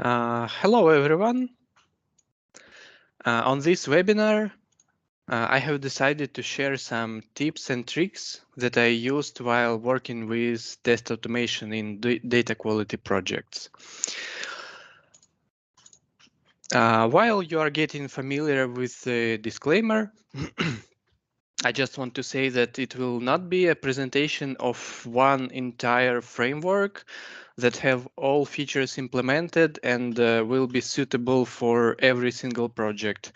Hello everyone. On this webinar, I have decided to share some tips and tricks that I used while working with test automation in data quality projects. While you are getting familiar with the disclaimer, I just want to say that it will not be a presentation of one entire framework that have all features implemented and will be suitable for every single project.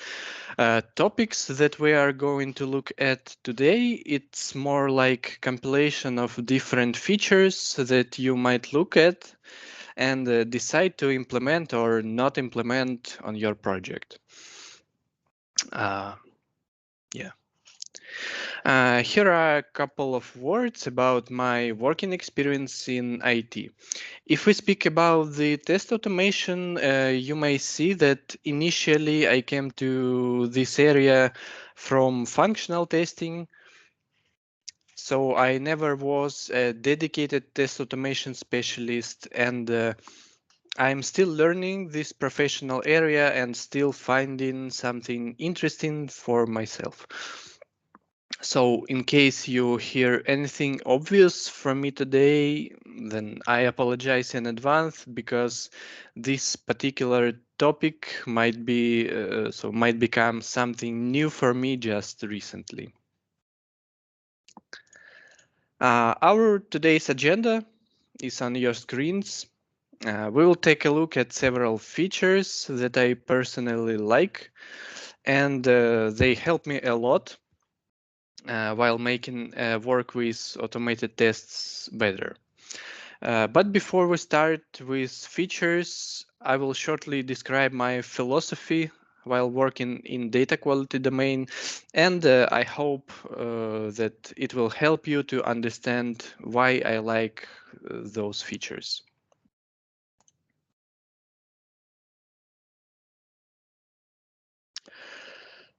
Topics that we are going to look at today, it's more like compilation of different features that you might look at and decide to implement or not implement on your project. Yeah. Here are a couple of words about my working experience in IT. If we speak about the test automation, you may see that initially I came to this area from functional testing. So I never was a dedicated test automation specialist, and I'm still learning this professional area and still finding something interesting for myself. So in case you hear anything obvious from me today, then I apologize in advance because this particular topic might become something new for me just recently. Our today's agenda is on your screens. We will take a look at several features that I personally like, and they help me a lot while making work with automated tests better. But before we start with features, I will shortly describe my philosophy while working in data quality domain, and I hope that it will help you to understand why I like those features.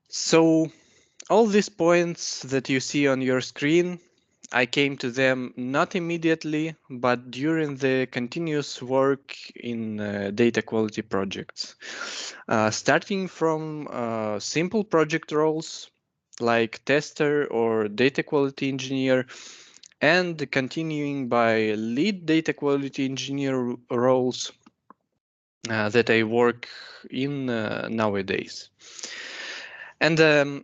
So all these points that you see on your screen, I came to them not immediately, but during the continuous work in data quality projects. Starting from simple project roles like tester or data quality engineer, and continuing by lead data quality engineer roles that I work in nowadays. And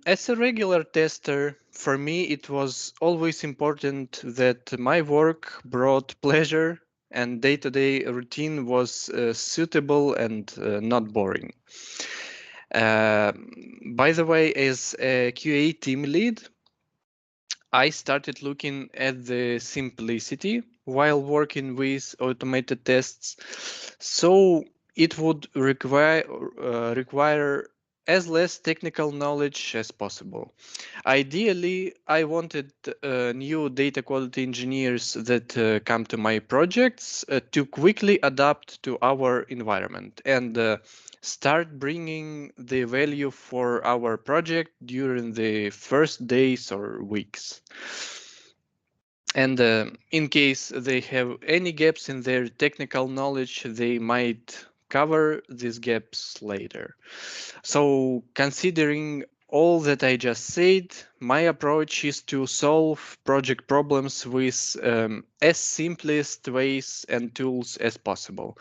as a regular tester, for me, it was always important that my work brought pleasure and day-to-day routine was suitable and not boring. By the way, as a QA team lead, I started looking at the simplicity while working with automated tests. So it would require as less technical knowledge as possible. Ideally, I wanted new data quality engineers that come to my projects to quickly adapt to our environment and start bringing the value for our project during the first days or weeks. And in case they have any gaps in their technical knowledge, they might cover these gaps later. So considering all that I just said, my approach is to solve project problems with as simplest ways and tools as possible.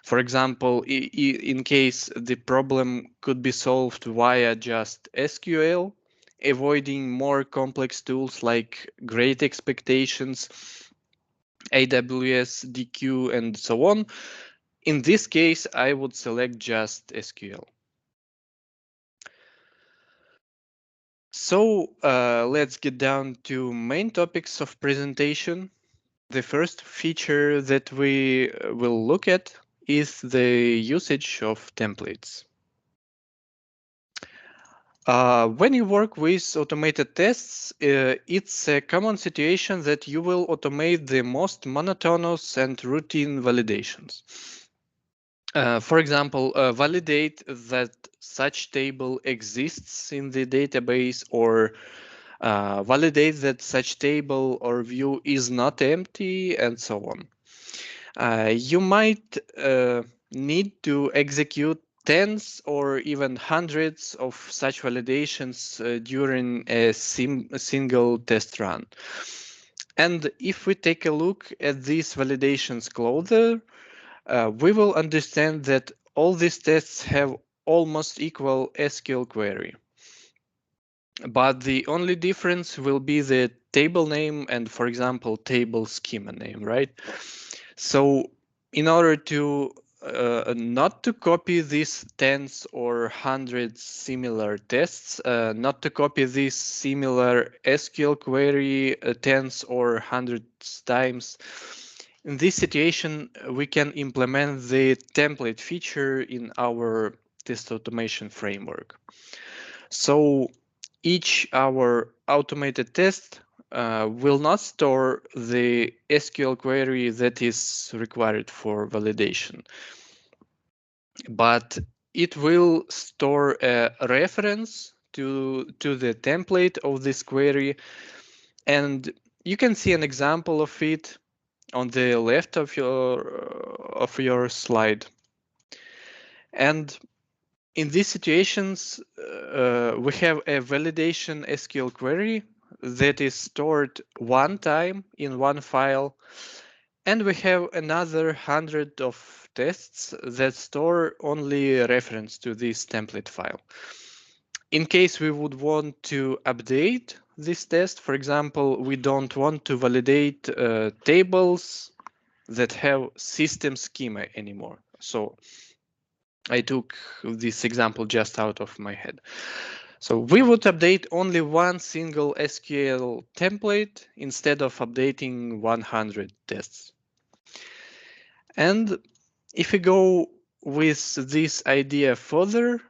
For example, in case the problem could be solved via just SQL, avoiding more complex tools like Great Expectations, AWS, DQ, and so on. In this case, I would select just SQL. So let's get down to main topics of presentation. The first feature that we will look at is the usage of templates. When you work with automated tests, it's a common situation that you will automate the most monotonous and routine validations. For example, validate that such table exists in the database, or validate that such table or view is not empty, and so on. You might need to execute tens or even hundreds of such validations during a single test run. And if we take a look at these validations closer, we will understand that all these tests have almost equal SQL query. But the only difference will be the table name and, for example, table schema name, right? So in order to not to copy these tens or hundreds similar tests, not to copy this similar SQL query tens or hundreds times, in this situation, we can implement the template feature in our test automation framework. So each our automated test will not store the SQL query that is required for validation, but it will store a reference to the template of this query. And you can see an example of it on the left of your slide. And in these situations, we have a validation SQL query that is stored one time in one file, and we have another 100 of tests that store only a reference to this template file. In case we would want to update this test, for example, we don't want to validate tables that have system schema anymore. So I took this example just out of my head. So we would update only one single SQL template instead of updating 100 tests. And if we go with this idea further,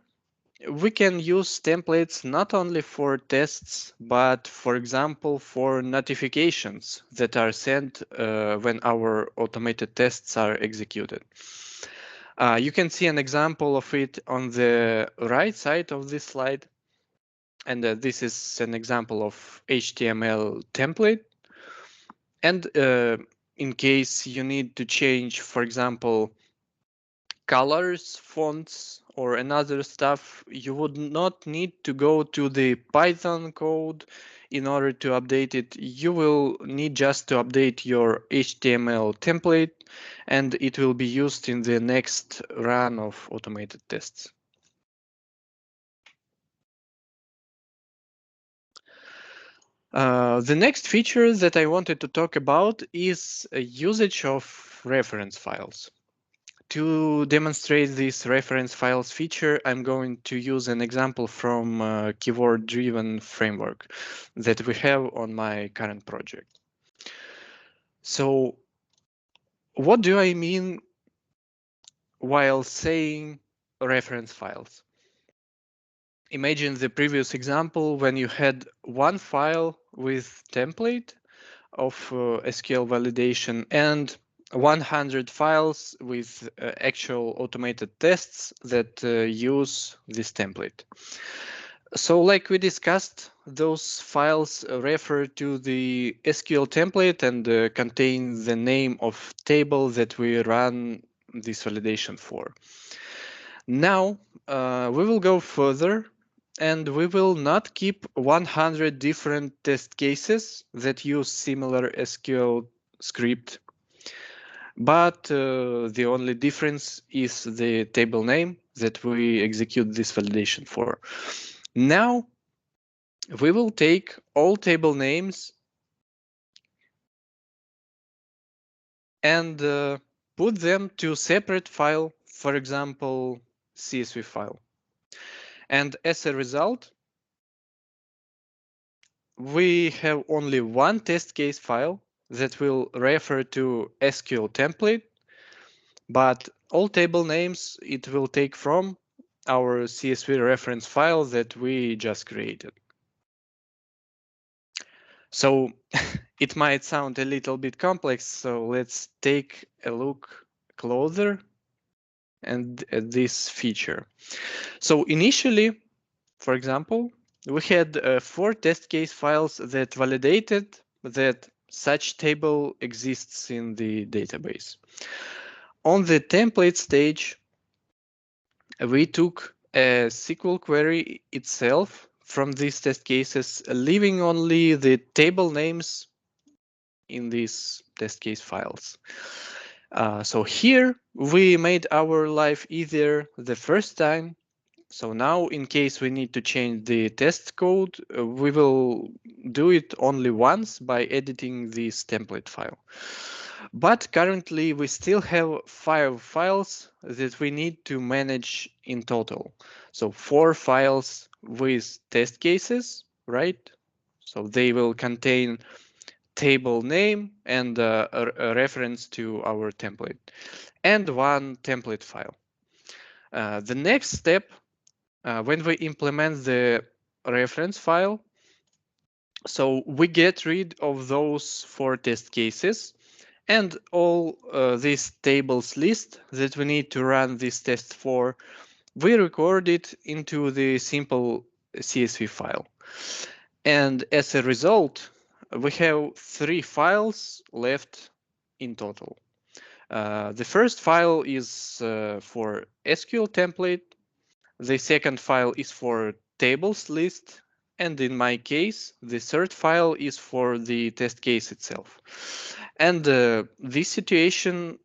we can use templates not only for tests, but for example, for notifications that are sent when our automated tests are executed. You can see an example of it on the right side of this slide. And this is an example of HTML template. And in case you need to change, for example, colors, fonts, or another stuff, you would not need to go to the Python code in order to update it. You will need just to update your HTML template, and it will be used in the next run of automated tests. The next feature that I wanted to talk about is a usage of reference files. To demonstrate this reference files feature, I'm going to use an example from keyword-driven framework that we have on my current project. So what do I mean while saying reference files? Imagine the previous example when you had one file with template of SQL validation and 100 files with actual automated tests that use this template. So like we discussed, those files refer to the SQL template and contain the name of table that we run this validation for. Now we will go further and we will not keep 100 different test cases that use similar SQL script. But the only difference is the table name that we execute this validation for. Now we will take all table names and put them to separate file, for example, CSV file. And as a result, we have only one test case file that will refer to SQL template, but all table names it will take from our CSV reference file that we just created. So it might sound a little bit complex, so let's take a look closer and at this feature. So initially, for example, we had 4 test case files that validated that such table exists in the database. On the template stage, we took a SQL query itself from these test cases, leaving only the table names in these test case files. So here we made our life easier the first time. So now in case we need to change the test code, we will do it only once by editing this template file. But currently we still have 5 files that we need to manage in total. So 4 files with test cases, right? So they will contain table name and a reference to our template, and 1 template file. The next step, when we implement the reference file, so we get rid of those 4 test cases and all these tables list that we need to run this test for, we record it into the simple CSV file. And as a result, we have 3 files left in total. The first file is for SQL template. The second file is for tables list. And in my case, the third file is for the test case itself. And this situation,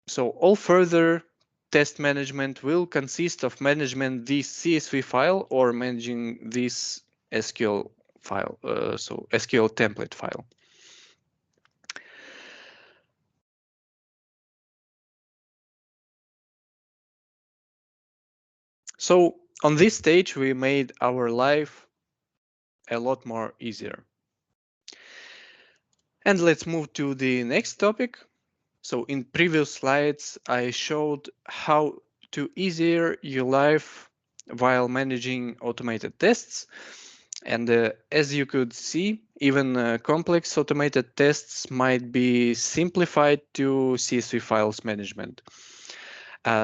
so all further test management will consist of managing this CSV file or managing this SQL file, so SQL template file. So on this stage, we made our life a lot more easier. And let's move to the next topic. So in previous slides, I showed how to easier your life while managing automated tests. And as you could see, even complex automated tests might be simplified to CSV files management.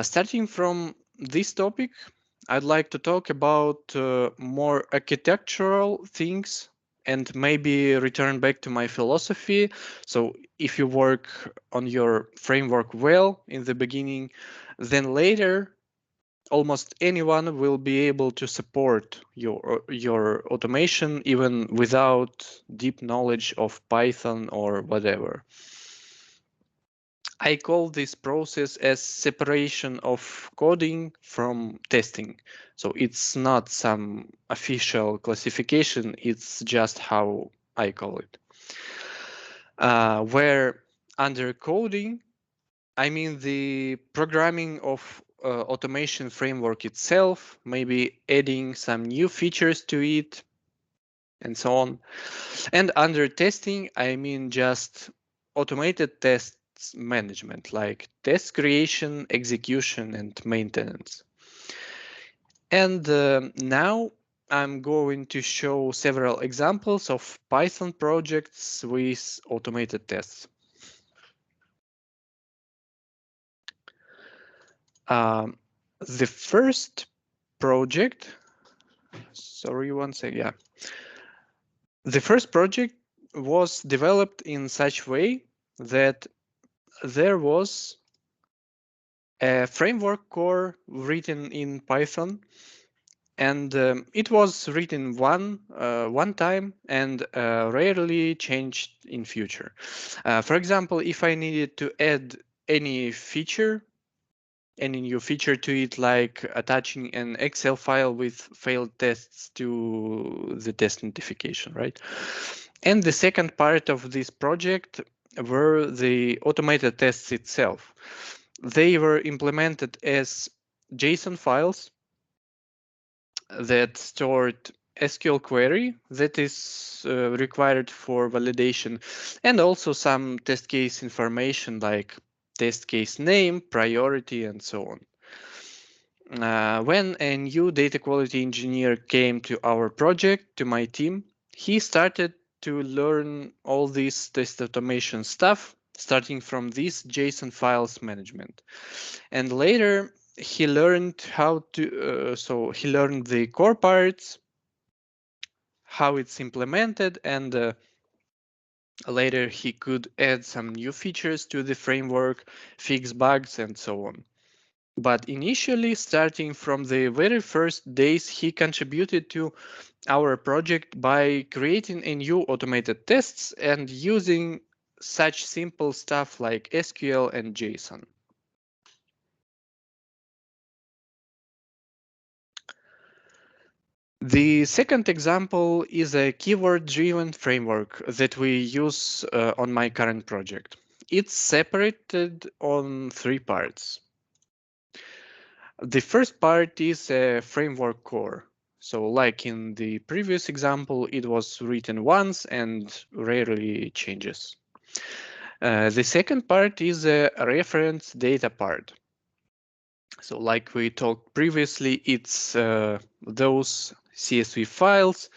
Starting from this topic, I'd like to talk about more architectural things and maybe return back to my philosophy. So if you work on your framework well in the beginning, then later almost anyone will be able to support your automation even without deep knowledge of Python or whatever. I call this process as separation of coding from testing. So it's not some official classification, it's just how I call it. Where under coding, I mean the programming of automation framework itself, maybe adding some new features to it, and so on. And under testing, I mean just automated tests management, like test creation, execution, and maintenance. And now I'm going to show several examples of Python projects with automated tests. The first project, sorry, one second, yeah. The first project was developed in such way that there was a framework core written in Python, and it was written one time and rarely changed in future. For example, if I needed to add any feature, any new feature to it, like attaching an Excel file with failed tests to the test notification, right? And the second part of this project were the automated tests itself. They were implemented as JSON files that stored SQL query that is required for validation, and also some test case information like test case name, priority, and so on. When a new data quality engineer came to our project, to my team, he started to learn all this test automation stuff, starting from this JSON files management. And later, he learned how to, so he learned the core parts, how it's implemented, and Later, he could add some new features to the framework, fix bugs, and so on. But initially, starting from the very first days, he contributed to our project by creating a new automated tests and using such simple stuff like SQL and JSON. The second example is a keyword-driven framework that we use on my current project. It's separated on three parts. The first part is a framework core. So like in the previous example, it was written once and rarely changes. The second part is a reference data part. So like we talked previously, it's those CSV files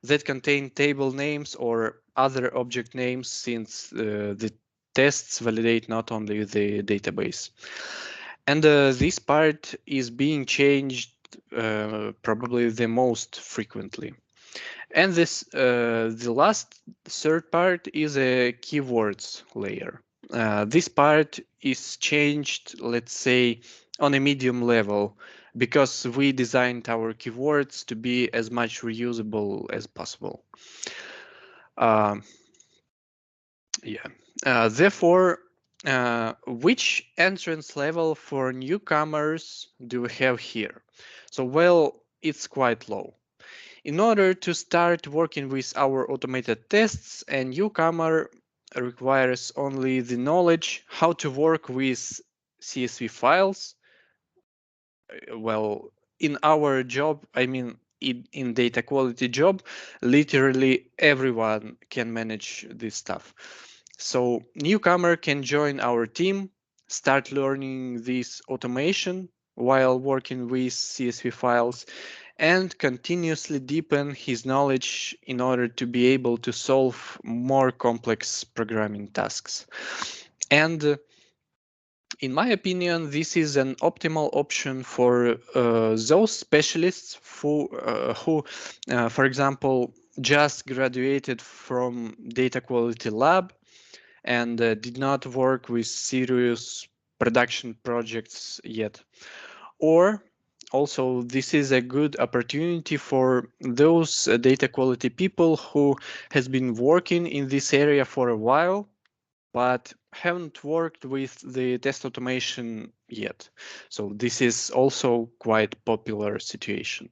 that contain table names or other object names, since the tests validate not only the database. And this part is being changed probably the most frequently. And the last third part is a keywords layer. This part is changed, let's say, on a medium level, because we designed our keywords to be as much reusable as possible. Um, yeah. Therefore, which entrance level for newcomers do we have here? So, well, it's quite low. In order to start working with our automated tests, a newcomer requires only the knowledge how to work with CSV files. Well, in our job, I mean, in data quality job, literally everyone can manage this stuff. So newcomer can join our team, start learning this automation while working with CSV files, and continuously deepen his knowledge in order to be able to solve more complex programming tasks. And in my opinion, this is an optimal option for those specialists who for example, just graduated from data quality lab and did not work with serious production projects yet. Or also, this is a good opportunity for those data quality people who has been working in this area for a while but haven't worked with the test automation yet. So this is also quite popular situation.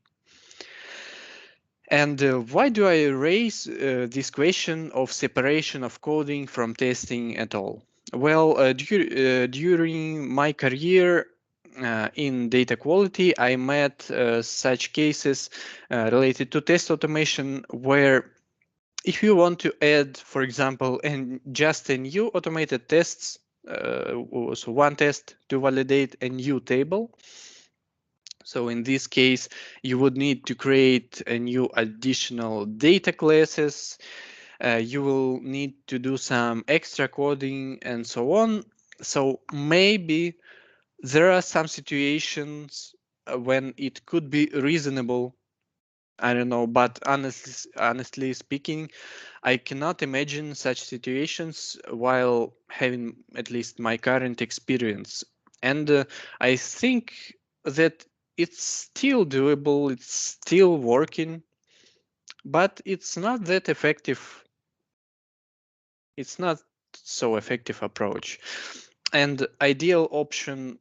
And why do I raise this question of separation of coding from testing at all? Well, during my career in data quality, I met such cases related to test automation where if you want to add, for example, just a new automated tests, so one test to validate a new table. So in this case, you would need to create a new additional data classes. You will need to do some extra coding and so on. So maybe there are some situations when it could be reasonable. I don't know, but honestly speaking, I cannot imagine such situations while having at least my current experience. And I think that it's still doable, it's still working, but it's not that effective. It's not so effective approach. And ideal option,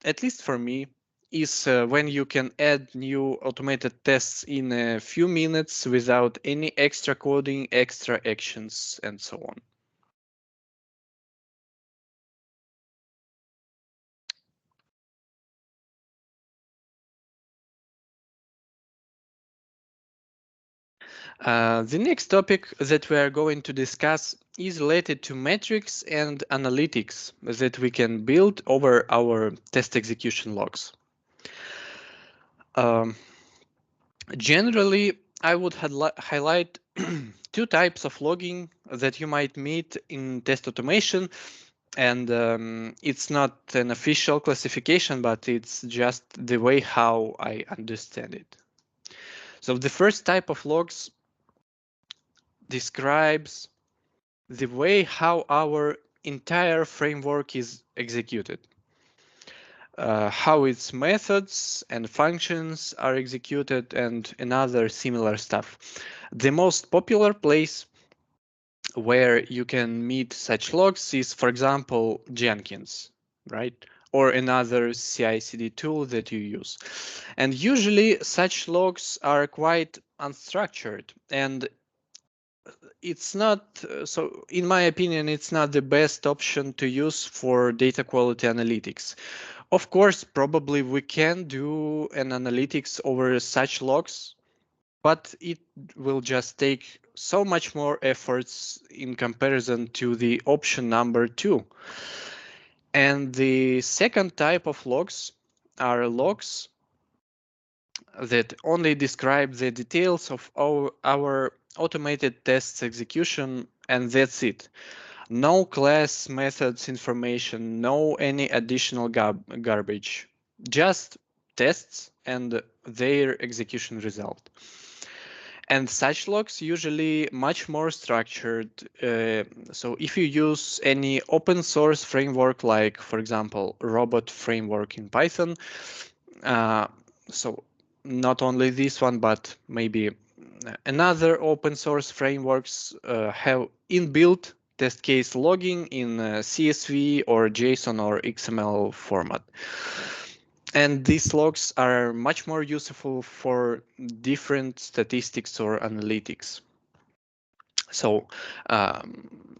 at least for me, is when you can add new automated tests in a few minutes without any extra coding, extra actions, and so on. The next topic that we are going to discuss is related to metrics and analytics that we can build over our test execution logs. Um, Generally, I would highlight two types of logging that you might meet in test automation, and it's not an official classification, but it's just the way how I understand it. So the first type of logs describes the way how our entire framework is executed, how its methods and functions are executed, and another similar stuff. The most popular place where you can meet such logs is, for example, Jenkins, right? Or another CI/CD tool that you use. And usually such logs are quite unstructured, and it's not, so in my opinion, it's not the best option to use for data quality analytics. Of course, probably we can do an analytics over such logs, but it will just take so much more efforts in comparison to the option number 2. And the second type of logs are logs that only describe the details of our automated tests execution, and that's it. No class methods information, no any additional garbage, just tests and their execution result. And such logs usually much more structured. So if you use any open source framework, like for example, robot framework in Python, uh, so not only this one, but maybe another open source frameworks have inbuilt test case logging in CSV or JSON or XML format. And these logs are much more useful for different statistics or analytics. So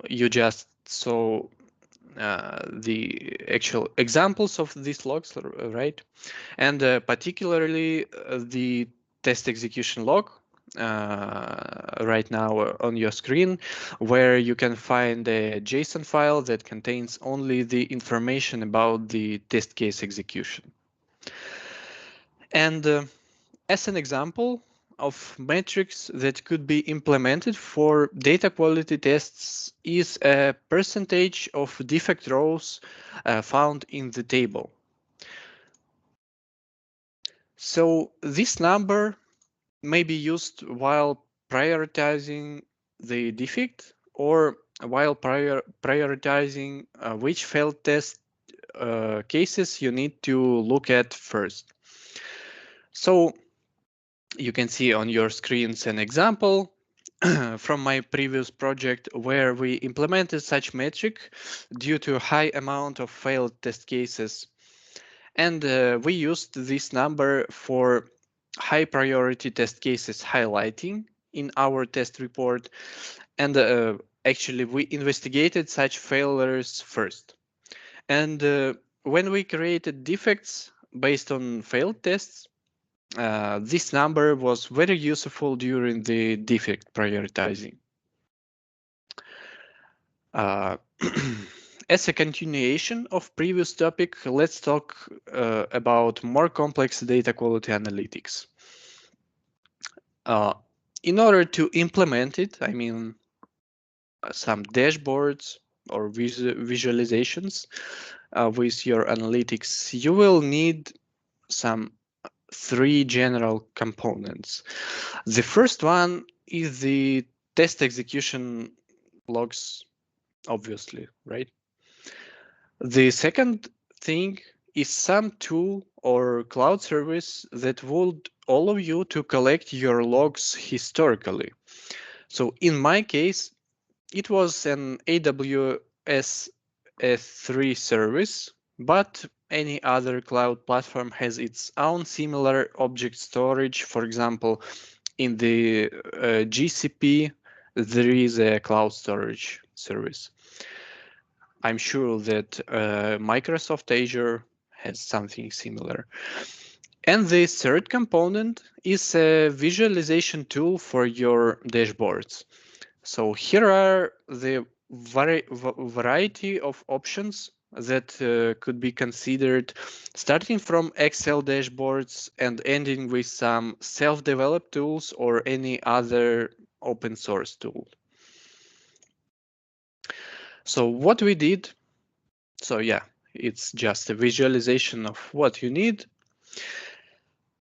you just saw the actual examples of these logs, right? And particularly the test execution log right now on your screen, where you can find a JSON file that contains only the information about the test case execution. And as an example of metrics that could be implemented for data quality tests is a percentage of defect rows found in the table. So this number may be used while prioritizing the defect or while prioritizing which failed test cases you need to look at first. So you can see on your screens an example from my previous project where we implemented such metric due to a high amount of failed test cases. And we used this number for high priority test cases highlighting in our test report. And actually, we investigated such failures first. And when we created defects based on failed tests, this number was very useful during the defect prioritizing. Uh, as a continuation of previous topic, let's talk about more complex data quality analytics. In order to implement it, I mean, some dashboards or visualizations with your analytics, you will need some 3 general components. The first one is the test execution logs, obviously, right? The second thing is some tool or cloud service that would allow you to collect your logs historically. So in my case, it was an AWS S3 service, but any other cloud platform has its own similar object storage. For example, in the GCP, there is a cloud storage service. I'm sure that Microsoft Azure has something similar. And the third component is a visualization tool for your dashboards. So here are the variety of options that could be considered, starting from Excel dashboards and ending with some self-developed tools or any other open source tool. So what we did, so yeah, it's just a visualization of what you need.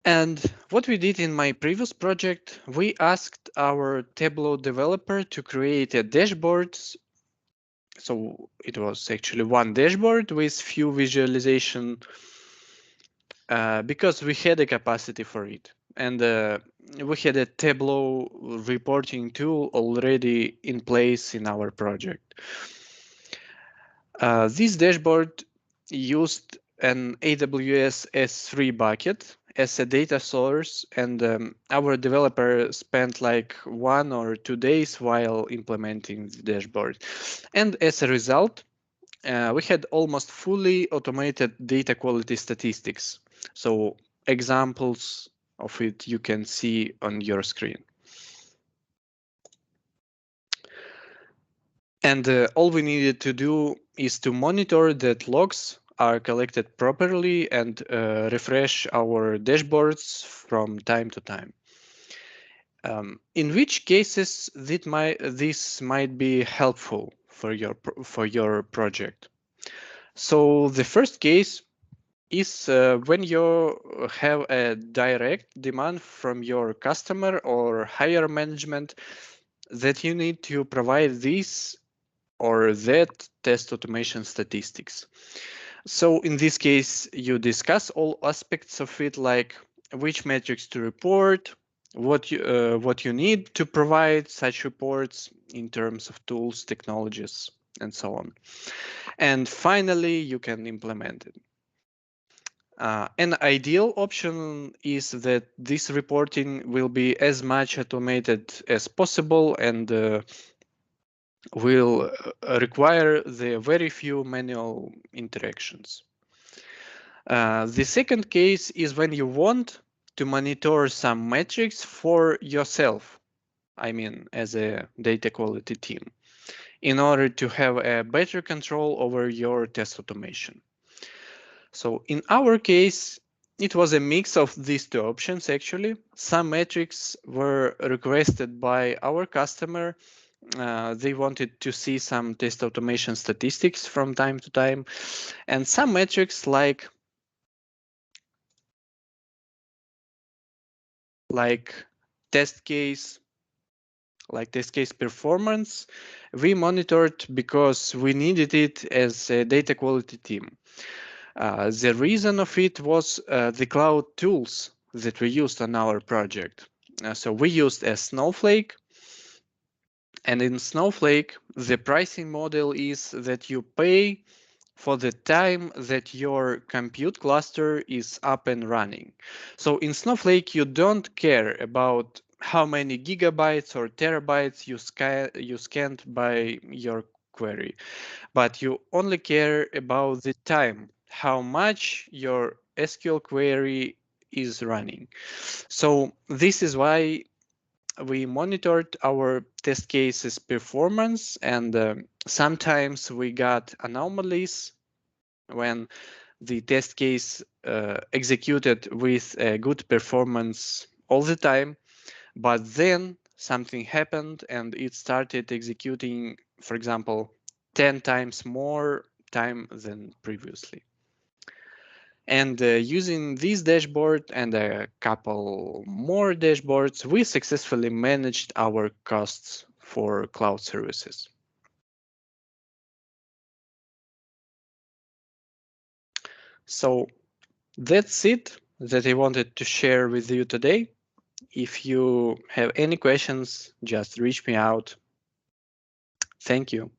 And what we did in my previous project, we asked our Tableau developer to create a dashboard So it was actually one dashboard with few visualization because we had a capacity for it. And we had a Tableau reporting tool already in place in our project. This dashboard used an AWS S3 bucket as a data source, and our developer spent like 1 or 2 days while implementing the dashboard. And as a result, we had almost fully automated data quality statistics. So examples of it you can see on your screen. And all we needed to do is to monitor that logs are collected properly and refresh our dashboards from time to time. In which cases this might be helpful for your project. So the first case is when you have a direct demand from your customer or higher management that you need to provide this or that test automation statistics. So in this case, you discuss all aspects of it, like which metrics to report, what you need to provide such reports in terms of tools, technologies, and so on. And finally, you can implement it. An ideal option is that this reporting will be as much automated as possible and will require the very few manual interactions. The second case is when you want to monitor some metrics for yourself, I mean, as a data quality team, in order to have a better control over your test automation. So in our case, it was a mix of these two options actually. Some metrics were requested by our customer. They wanted to see some test automation statistics from time to time. And some metrics like test case, like test case performance, we monitored because we needed it as a data quality team. The reason of it was the cloud tools that we used on our project. So we used a Snowflake, and in Snowflake, the pricing model is that you pay for the time that your compute cluster is up and running. So in Snowflake, you don't care about how many gigabytes or terabytes you scanned by your query, but you only care about the time, how much your SQL query is running. So this is why we monitored our test cases performance, and sometimes we got anomalies when the test case executed with a good performance all the time, but then something happened and it started executing, for example, 10 times more time than previously. And using this dashboard and a couple more dashboards, we successfully managed our costs for cloud services. So that's it that I wanted to share with you today. If you have any questions, just reach me out. Thank you.